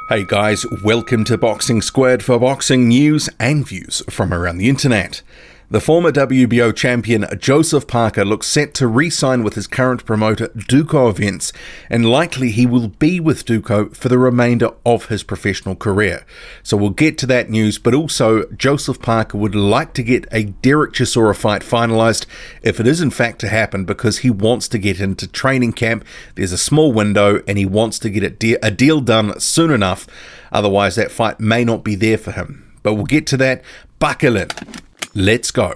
Hey guys, welcome to Boxing Squared for boxing news and views from around the internet. The former WBO champion Jospeh Parker looks set to re-sign with his current promoter Duco Events, and likely he will be with Duco for the remainder of his professional career. So we'll get to that news, but also Jospeh Parker would like to get a Derek Chisora fight finalised if it is in fact to happen, because he wants to get into training camp. There's a small window and he wants to get a deal done soon enough, otherwise that fight may not be there for him. But we'll get to that. Buckle in. Let's go.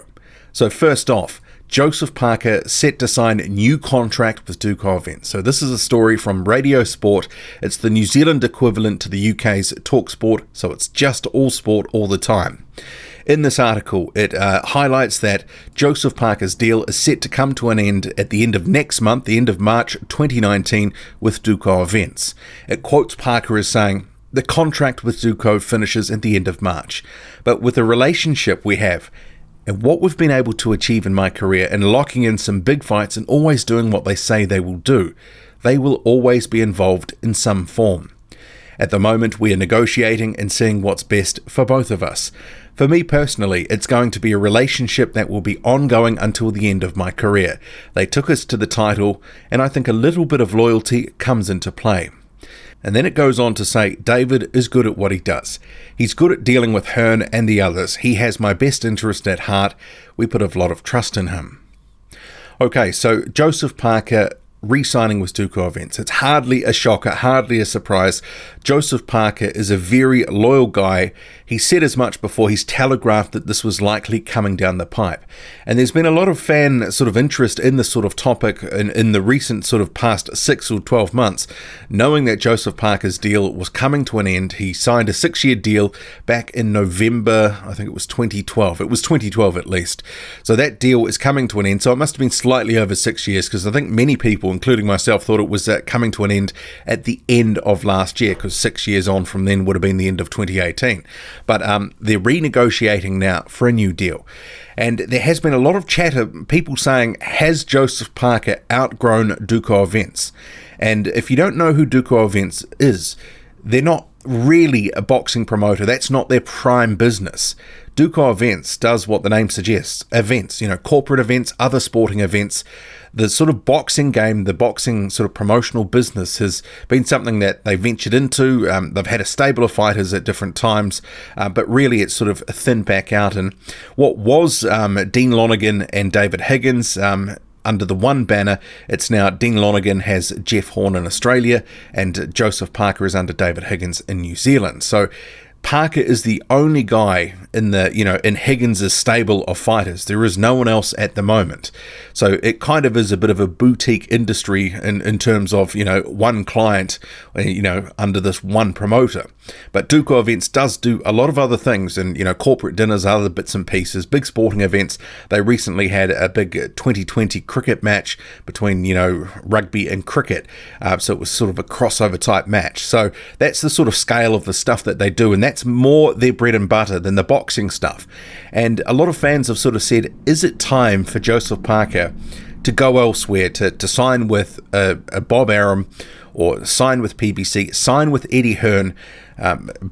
So first off, Jospeh Parker set to sign a new contract with Duco Events. So this is a story from Radio Sport. It's the New Zealand equivalent to the UK's TalkSport, so it's just all sport all the time. In this article, it highlights that Jospeh Parker's deal is set to come to an end at the end of next month, the end of March 2019, with Duco Events. It quotes Parker as saying, "The contract with Duco finishes at the end of March, but with the relationship we have and what we've been able to achieve in my career and locking in some big fights and always doing what they say they will do, they will always be involved in some form. At the moment, we are negotiating and seeing what's best for both of us. For me personally, it's going to be a relationship that will be ongoing until the end of my career. They took us to the title, and I think a little bit of loyalty comes into play." And then it goes on to say, "David is good at what he does. He's good at dealing with Hearn and the others. He has my best interest at heart. We put a lot of trust in him." Okay, so Jospeh Parker re-signing with Duco Events. It's hardly a shocker, hardly a surprise. Jospeh Parker is a very loyal guy. He said as much before. He's telegraphed that this was likely coming down the pipe. And there's been a lot of fan sort of interest in this sort of topic in the recent sort of past 6 or 12 months, knowing that Jospeh Parker's deal was coming to an end. He signed a 6-year deal back in November, I think it was 2012. It was 2012 at least. So that deal is coming to an end. So it must have been slightly over 6 years, because I think many people, including myself, thought it was coming to an end at the end of last year, because 6 years on from then would have been the end of 2018. But they're renegotiating now for a new deal. And there has been a lot of chatter, people saying, has Jospeh Parker outgrown Duco Events? And if you don't know who Duco Events is, they're not really a boxing promoter. That's not their prime business. Duco Events does what the name suggests, events, corporate events, other sporting events. The sort of boxing game, the boxing sort of promotional business has been something that they ventured into. They've had a stable of fighters at different times, but really it's sort of thinned back out. And what was Dean Lonergan and David Higgins under the one banner, it's now Dean Lonergan has Jeff Horn in Australia and Jospeh Parker is under David Higgins in New Zealand. So Parker is the only guy in in Higgins' stable of fighters. There is no one else at the moment. So it kind of is a bit of a boutique industry in terms of, one client, under this one promoter. But Duco Events does do a lot of other things, and, corporate dinners, other bits and pieces, big sporting events. They recently had a big 2020 cricket match between, rugby and cricket. So it was sort of a crossover type match. So that's the sort of scale of the stuff that they do, and that's more their bread and butter than the boxing stuff. And a lot of fans have sort of said, is it time for Jospeh Parker to go elsewhere, to sign with a Bob Arum, or sign with PBC, sign with Eddie Hearn,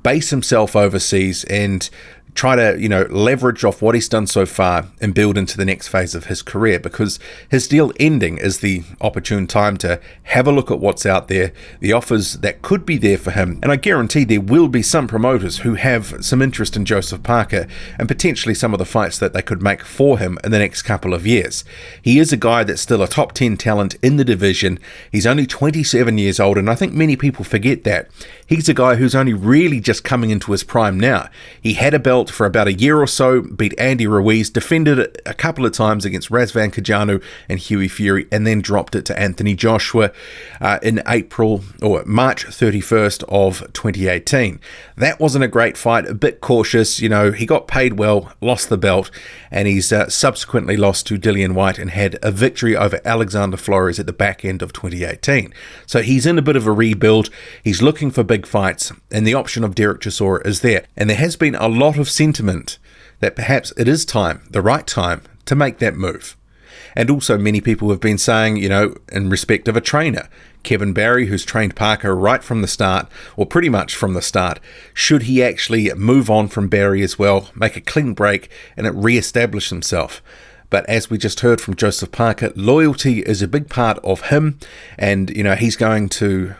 base himself overseas and try to, leverage off what he's done so far and build into the next phase of his career, because his deal ending is the opportune time to have a look at what's out there, the offers that could be there for him. And I guarantee there will be some promoters who have some interest in Jospeh Parker and potentially some of the fights that they could make for him in the next couple of years. He is a guy that's still a top 10 talent in the division. He's only 27 years old, and I think many people forget that. He's a guy who's only really just coming into his prime now. He had a belt for about a year or so, beat Andy Ruiz, defended it a couple of times against Razvan Kajanu and Hughie Fury, and then dropped it to Anthony Joshua in March 31st of 2018. That wasn't a great fight, a bit cautious. He got paid well, lost the belt, and he's subsequently lost to Dillian White and had a victory over Alexander Flores at the back end of 2018. So he's in a bit of a rebuild. He's looking for big fights, and the option of Derek Chisora is there. And there has been a lot of sentiment that perhaps it is time, the right time, to make that move. And also many people have been saying, in respect of a trainer, Kevin Barry, who's trained Parker right from the start, or pretty much from the start, should he actually move on from Barry as well, make a clean break, and re-establish himself? But as we just heard from Jospeh Parker, loyalty is a big part of him, and he's going to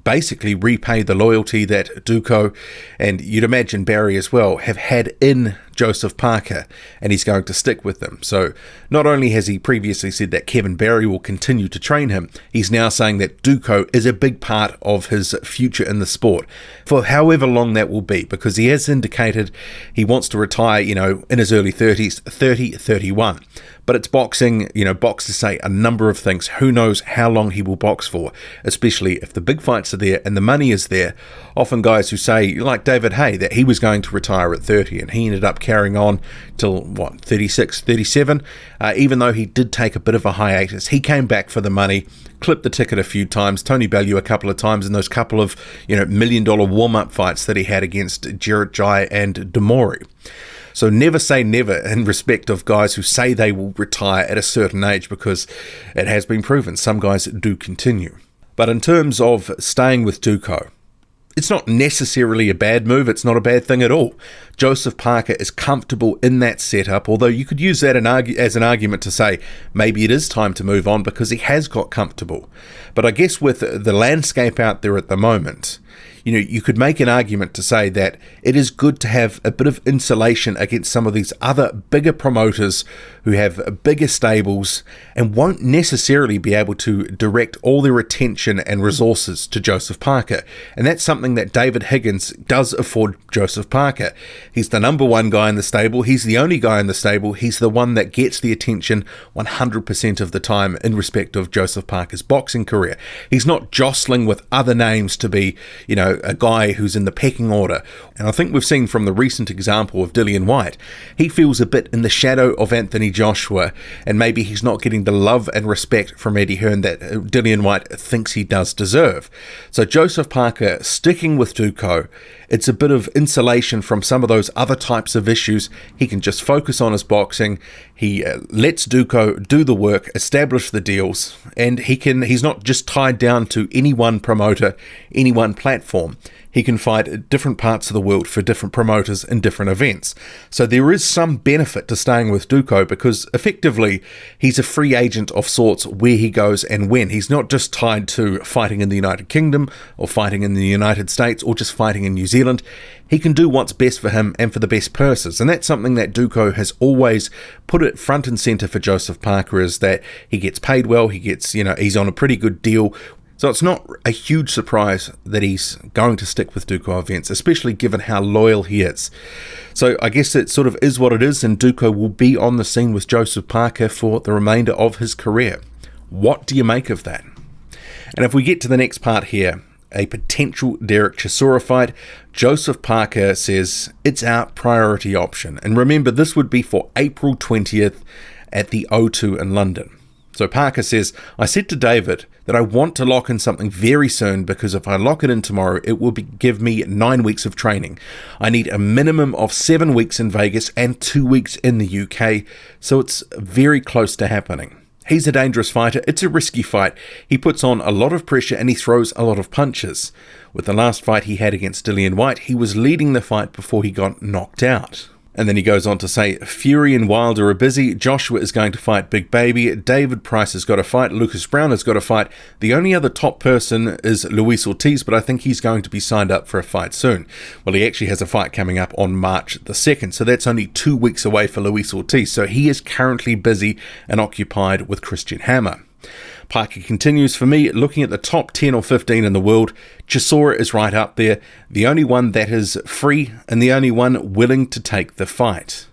basically repay the loyalty that Duco, and you'd imagine Barry as well, have had in Jospeh Parker, and he's going to stick with them. So not only has he previously said that Kevin Barry will continue to train him, he's now saying that Duco is a big part of his future in the sport for however long that will be, because he has indicated he wants to retire, in his early 30s, 30, 31. But it's boxing, boxers say a number of things. Who knows how long he will box for, especially if the big fights are there and the money is there. Often guys who say, like David Haye, that he was going to retire at 30 and he ended up carrying on till, 36, 37. Even though he did take a bit of a hiatus, he came back for the money, clipped the ticket a few times, Tony Bellew a couple of times in those couple of, $1 million warm-up fights that he had against Jarrett Jai and Demori. So never say never in respect of guys who say they will retire at a certain age, because it has been proven some guys do continue. But in terms of staying with Duco, it's not necessarily a bad move. It's not a bad thing at all. Jospeh Parker is comfortable in that setup, although you could use that as an argument to say maybe it is time to move on because he has got comfortable. But I guess with the landscape out there at the moment, you could make an argument to say that it is good to have a bit of insulation against some of these other bigger promoters who have bigger stables and won't necessarily be able to direct all their attention and resources to Jospeh Parker. And that's something that David Higgins does afford Jospeh Parker. He's the number one guy in the stable. He's the only guy in the stable. He's the one that gets the attention 100% of the time in respect of Jospeh Parker's boxing career. He's not jostling with other names to be, a guy who's in the pecking order. And I think we've seen from the recent example of Dillian Whyte, he feels a bit in the shadow of Anthony Joshua, and maybe he's not getting the love and respect from Eddie Hearn that Dillian Whyte thinks he does deserve. So Jospeh Parker sticking with Duco, it's a bit of insulation from some of those other types of issues. He can just focus on his boxing. He lets Duco do the work, establish the deals, and he's not just tied down to any one promoter, any one platform. He can fight at different parts of the world for different promoters in different events. So there is some benefit to staying with Duco, because effectively he's a free agent of sorts where he goes and when. He's not just tied to fighting in the United Kingdom or fighting in the United States or just fighting in New Zealand. He can do what's best for him and for the best purses. And that's something that Duco has always put it front and center for Jospeh Parker, is that he gets paid well, he's on a pretty good deal. So it's not a huge surprise that he's going to stick with Duco Events, especially given how loyal he is. So I guess it sort of is what it is, and Duco will be on the scene with Jospeh Parker for the remainder of his career. What do you make of that? And if we get to the next part here, a potential Derek Chisora fight, Jospeh Parker says it's our priority option. And remember, this would be for April 20th at the O2 in London. So Parker says, I said to David that I want to lock in something very soon, because if I lock it in tomorrow, it will give me 9 weeks of training. I need a minimum of 7 weeks in Vegas and 2 weeks in the UK, so it's very close to happening. He's a dangerous fighter. It's a risky fight. He puts on a lot of pressure and he throws a lot of punches. With the last fight he had against Dillian Whyte, he was leading the fight before he got knocked out. And then he goes on to say, Fury and Wilder are busy. Joshua is going to fight Big Baby. David Price has got to fight. Lucas Brown has got to fight. The only other top person is Luis Ortiz, but I think he's going to be signed up for a fight soon. Well, he actually has a fight coming up on March the 2nd, so that's only 2 weeks away for Luis Ortiz. So he is currently busy and occupied with Christian Hammer. Parker continues, for me, looking at the top 10 or 15 in the world, Chisora is right up there, the only one that is free and the only one willing to take the fight.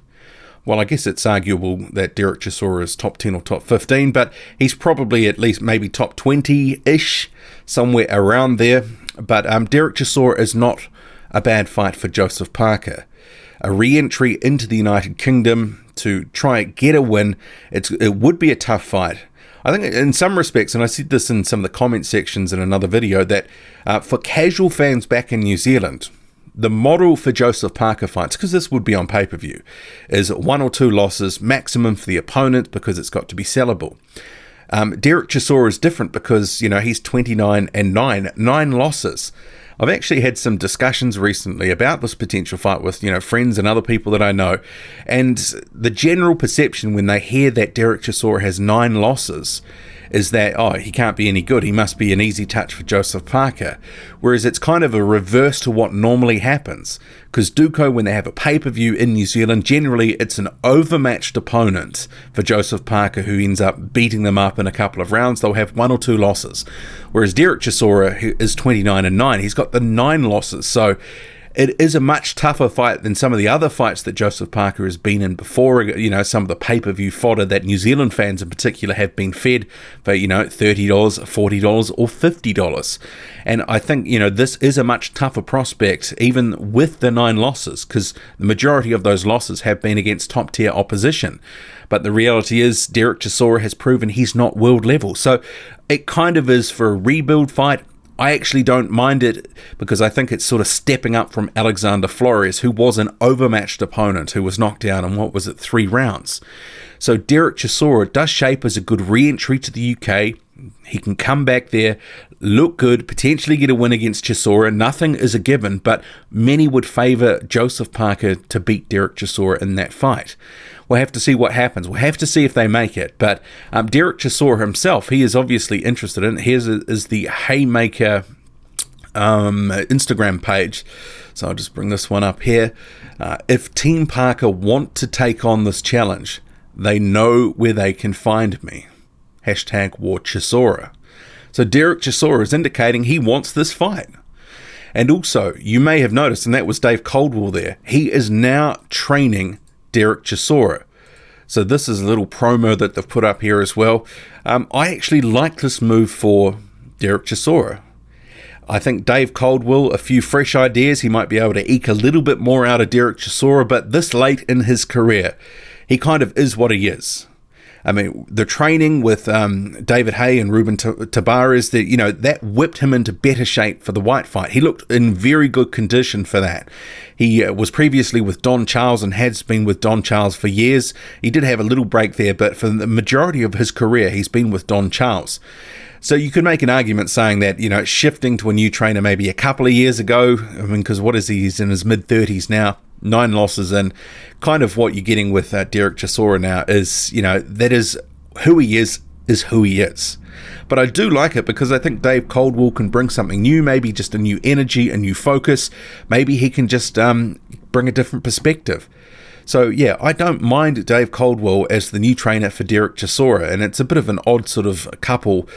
Well, I guess it's arguable that Derek Chisora is top 10 or top 15, but he's probably at least maybe top 20-ish, somewhere around there. But Derek Chisora is not a bad fight for Jospeh Parker. A re-entry into the United Kingdom to try and get a win, it would be a tough fight. I think in some respects, and I said this in some of the comment sections in another video, that for casual fans back in New Zealand, the model for Joseph Parker fights, because this would be on pay-per-view, is 1 or 2 losses maximum for the opponent because it's got to be sellable. Derek Chisora is different because, he's 29-9, 9 losses. I've actually had some discussions recently about this potential fight with, friends and other people that I know. And the general perception when they hear that Derek Chisora has 9 losses is that, he can't be any good. He must be an easy touch for Joseph Parker. Whereas it's kind of a reverse to what normally happens. Because Duco, when they have a pay-per-view in New Zealand, generally it's an overmatched opponent for Joseph Parker who ends up beating them up in a couple of rounds. They'll have 1 or 2 losses. Whereas Derek Chisora, who is 29-9, he's got the 9 losses. So it is a much tougher fight than some of the other fights that Joseph Parker has been in before. Some of the pay-per-view fodder that New Zealand fans in particular have been fed for, $30, $40 or $50. And I think, this is a much tougher prospect, even with the 9 losses, because the majority of those losses have been against top-tier opposition. But the reality is Derek Chisora has proven he's not world level. So it kind of is for a rebuild fight. I actually don't mind it because I think it's sort of stepping up from Alexander Flores, who was an overmatched opponent who was knocked down in 3 rounds. So Derek Chisora does shape as a good re-entry to the UK. He can come back there, look good, potentially get a win against Chisora. Nothing is a given, but many would favour Joseph Parker to beat Derek Chisora in that fight. We'll have to see what happens. We'll have to see if they make it. But Derek Chisora himself, he is obviously interested in it. Here's is the Haymaker Instagram page. So I'll just bring this one up here. If Team Parker want to take on this challenge, they know where they can find me. #WarChisora. So Derek Chisora is indicating he wants this fight. And also, you may have noticed, and that was Dave Coldwell there, he is now training Derek Chisora. So this is a little promo that they've put up here as well. I actually like this move for Derek Chisora. I think Dave Coldwell, a few fresh ideas, he might be able to eke a little bit more out of Derek Chisora, but this late in his career, he kind of is what he is. I mean, the training with David Haye and Ruben Tabarez, that whipped him into better shape for the White fight. He looked in very good condition for that. He was previously with Don Charles and has been with Don Charles for years. He did have a little break there, but for the majority of his career, he's been with Don Charles. So you could make an argument saying that, shifting to a new trainer maybe a couple of years ago, because what is he? He's in his mid-30s now. 9 losses, and kind of what you're getting with Derek Chisora now is, that is who he is who he is. But I do like it because I think Dave Coldwell can bring something new, maybe just a new energy, a new focus. Maybe he can just bring a different perspective. So yeah, I don't mind Dave Coldwell as the new trainer for Derek Chisora, and it's a bit of an odd sort of couple.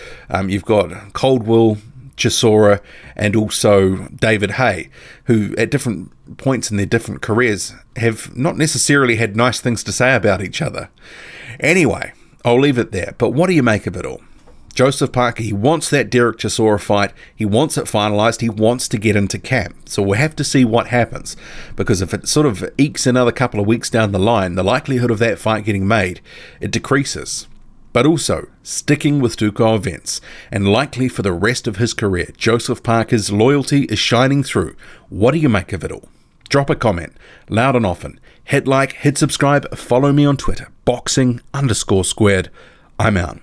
You've got Coldwell, Chisora, and also David Haye, who at different points in their different careers have not necessarily had nice things to say about each other. Anyway, I'll leave it there. But what do you make of it all? Joseph Parker, he wants that Derek Chisora fight. He wants it finalised. He wants to get into camp. So we'll have to see what happens. Because if it sort of ekes another couple of weeks down the line, the likelihood of that fight getting made, it decreases. But also, sticking with Duco Events, and likely for the rest of his career, Joseph Parker's loyalty is shining through. What do you make of it all? Drop a comment, loud and often. Hit like, hit subscribe, follow me on Twitter, boxing_squared. I'm out.